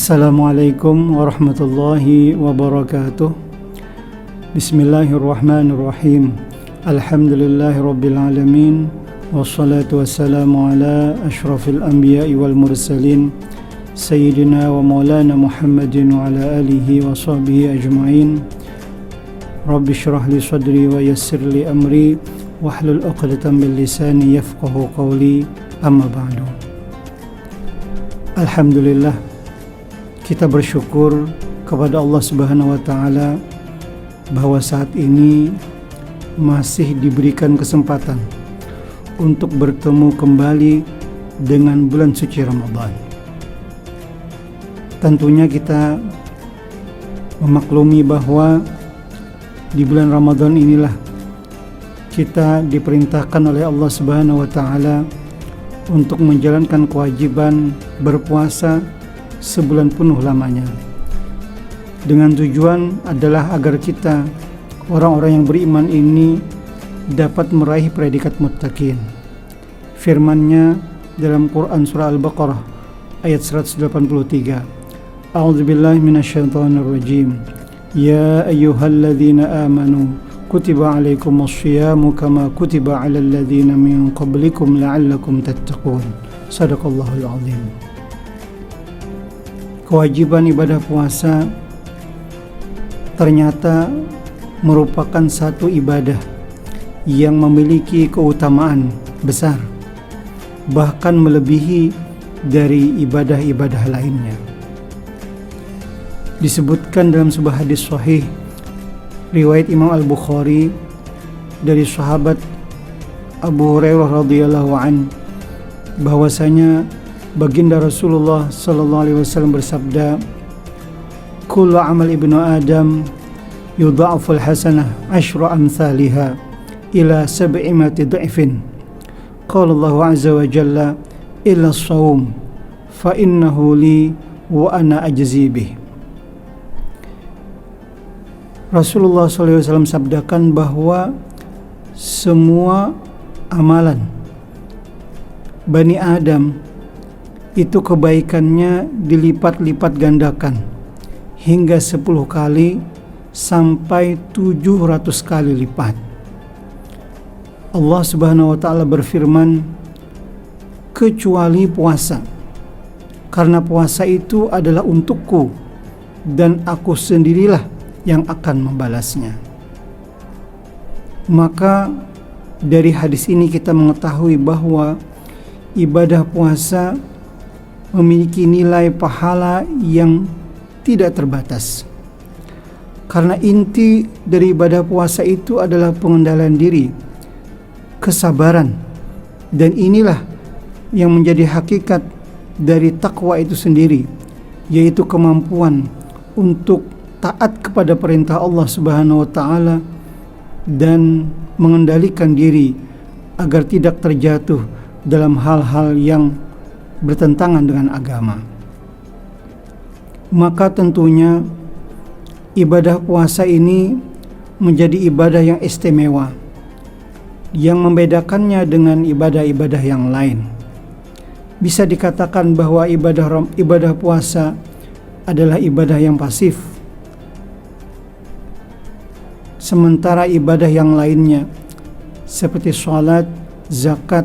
Assalamualaikum warahmatullahi wabarakatuh. Bismillahirrahmanirrahim. Alhamdulillahi rabbil alamin. Wassalatu wassalamu ala ashrafil anbiya'i wal mursalin Sayyidina wa maulana Muhammadin wa ala alihi wa sahbihi ajma'in. Rabbi syrah li sadri wa yassir li amri wahlul 'uqdatam min lisani yafqahu qawli. Amma ba'du. Alhamdulillah, kita bersyukur kepada Allah Subhanahu wa taala bahwa saat ini masih diberikan kesempatan untuk bertemu kembali dengan bulan suci Ramadan. Tentunya kita memaklumi bahwa di bulan Ramadan inilah kita diperintahkan oleh Allah Subhanahu wa taala untuk menjalankan kewajiban berpuasa sebulan penuh lamanya, dengan tujuan adalah agar kita orang-orang yang beriman ini dapat meraih predikat muttaqin. Firman-Nya dalam Quran surah Al-Baqarah ayat 183, A'udzubillahi minasyaitonirrajim. Ya ayyuhalladzina amanu kutiba alaikumus-syiyamu kama kutiba alal ladzina min qablikum la'allakum tattaqun. Shadaqallahul azim. Kewajiban ibadah puasa ternyata merupakan satu ibadah yang memiliki keutamaan besar, bahkan melebihi dari ibadah-ibadah lainnya. Disebutkan dalam sebuah hadis sahih riwayat Imam Al-Bukhari dari sahabat Abu Hurairah radhiyallahu an, bahwasanya baginda Rasulullah sallallahu alaihi wasallam bersabda, kullu amal ibnu Adam yudha'aful hasanah asyra amsalihha ila sab'imati dha'fin. Qala Allah azza wa jalla illa as-shaum fa innahu li wa ana ajzi bih. Rasulullah sallallahu alaihi wasallam sabdakan bahwa semua amalan Bani Adam itu kebaikannya dilipat-lipat gandakan hingga 10 kali sampai 700 kali lipat. Allah Subhanahu wa taala berfirman, kecuali puasa, karena puasa itu adalah untukku dan aku sendirilah yang akan membalasnya. Maka dari hadis ini kita mengetahui bahwa ibadah puasa memiliki nilai pahala yang tidak terbatas. Karena inti dari ibadah puasa itu adalah pengendalian diri, kesabaran, dan inilah yang menjadi hakikat dari takwa itu sendiri, yaitu kemampuan untuk taat kepada perintah Allah Subhanahu wa taala dan mengendalikan diri agar tidak terjatuh dalam hal-hal yang bertentangan dengan agama. Maka tentunya ibadah puasa ini menjadi ibadah yang istimewa, yang membedakannya dengan ibadah-ibadah yang lain. Bisa dikatakan bahwa ibadah puasa adalah ibadah yang pasif, sementara ibadah yang lainnya seperti sholat, zakat,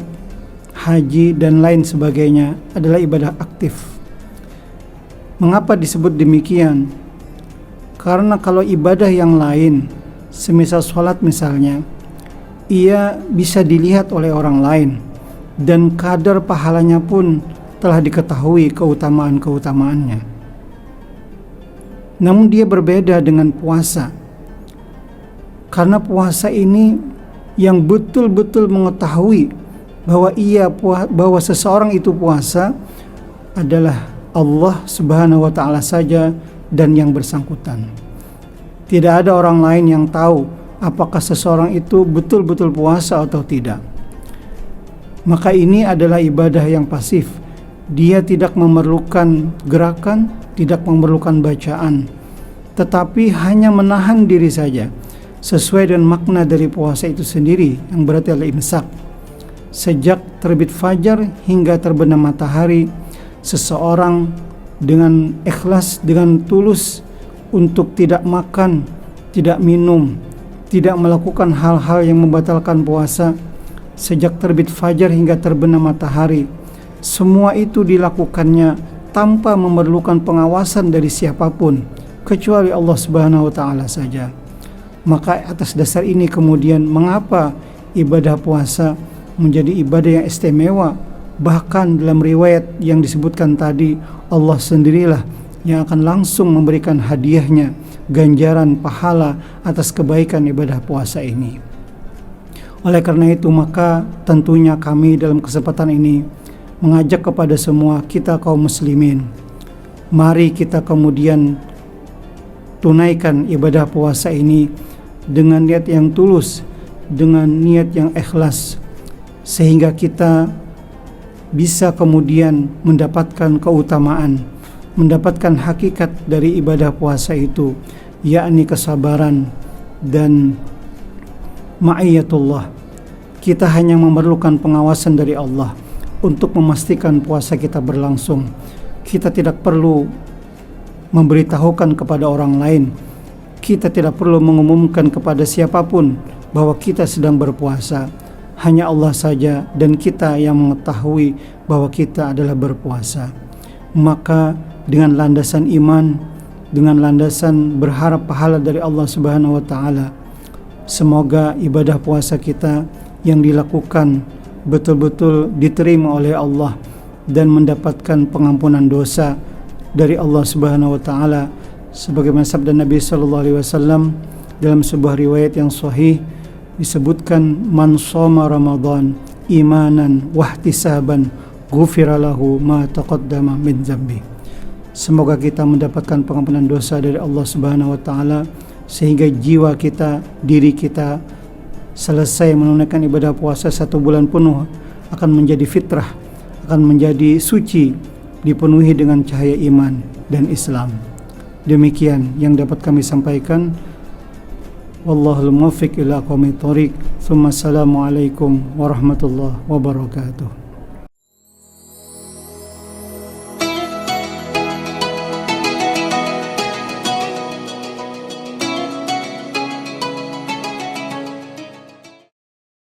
haji, dan lain sebagainya adalah ibadah aktif. Mengapa disebut demikian? Karena kalau ibadah yang lain, semisal sholat misalnya, ia bisa dilihat oleh orang lain dan kadar pahalanya pun telah diketahui keutamaan-keutamaannya. Namun dia berbeda dengan puasa, karena puasa ini yang betul-betul mengetahui bahwa seseorang itu puasa adalah Allah Subhanahu wa taala saja dan yang bersangkutan. Tidak ada orang lain yang tahu apakah seseorang itu betul-betul puasa atau tidak. Maka ini adalah ibadah yang pasif. Dia tidak memerlukan gerakan, tidak memerlukan bacaan, tetapi hanya menahan diri saja, sesuai dengan makna dari puasa itu sendiri yang berarti adalah imsak. Sejak terbit fajar hingga terbenam matahari, seseorang dengan ikhlas, dengan tulus untuk tidak makan, tidak minum, tidak melakukan hal-hal yang membatalkan puasa sejak terbit fajar hingga terbenam matahari. Semua itu dilakukannya tanpa memerlukan pengawasan dari siapapun kecuali Allah Subhanahu wa taala saja. Maka atas dasar ini kemudian mengapa ibadah puasa menjadi ibadah yang istimewa? Bahkan dalam riwayat yang disebutkan tadi, Allah sendirilah yang akan langsung memberikan hadiahnya, ganjaran pahala atas kebaikan ibadah puasa ini. Oleh karena itu maka tentunya kami dalam kesempatan ini mengajak kepada semua kita kaum muslimin, mari kita kemudian tunaikan ibadah puasa ini dengan niat yang tulus, dengan niat yang ikhlas, sehingga kita bisa kemudian mendapatkan keutamaan, mendapatkan hakikat dari ibadah puasa itu, yakni kesabaran dan ma'iyatullah. Kita hanya memerlukan pengawasan dari Allah untuk memastikan puasa kita berlangsung. Kita tidak perlu memberitahukan kepada orang lain, kita tidak perlu mengumumkan kepada siapapun bahwa kita sedang berpuasa. Hanya Allah saja dan kita yang mengetahui bahwa kita adalah berpuasa. Maka dengan landasan iman, dengan landasan berharap pahala dari Allah Subhanahu wa taala, semoga ibadah puasa kita yang dilakukan betul-betul diterima oleh Allah dan mendapatkan pengampunan dosa dari Allah Subhanahu wa taala, sebagaimana sabda Nabi sallallahu alaihi wasallam dalam sebuah riwayat yang sahih disebutkan, man shoma Ramadan imanan wahtisaban ghufira lahu ma taqaddama min dzambi. Semoga kita mendapatkan pengampunan dosa dari Allah Subhanahu wa taala sehingga jiwa kita, diri kita selesai menunaikan ibadah puasa 1 bulan penuh akan menjadi fitrah, akan menjadi suci, dipenuhi dengan cahaya iman dan Islam. Demikian yang dapat kami sampaikan. Wallahul muwaffiq ila aqwamit thoriq. Assalamualaikum warahmatullahi wabarakatuh.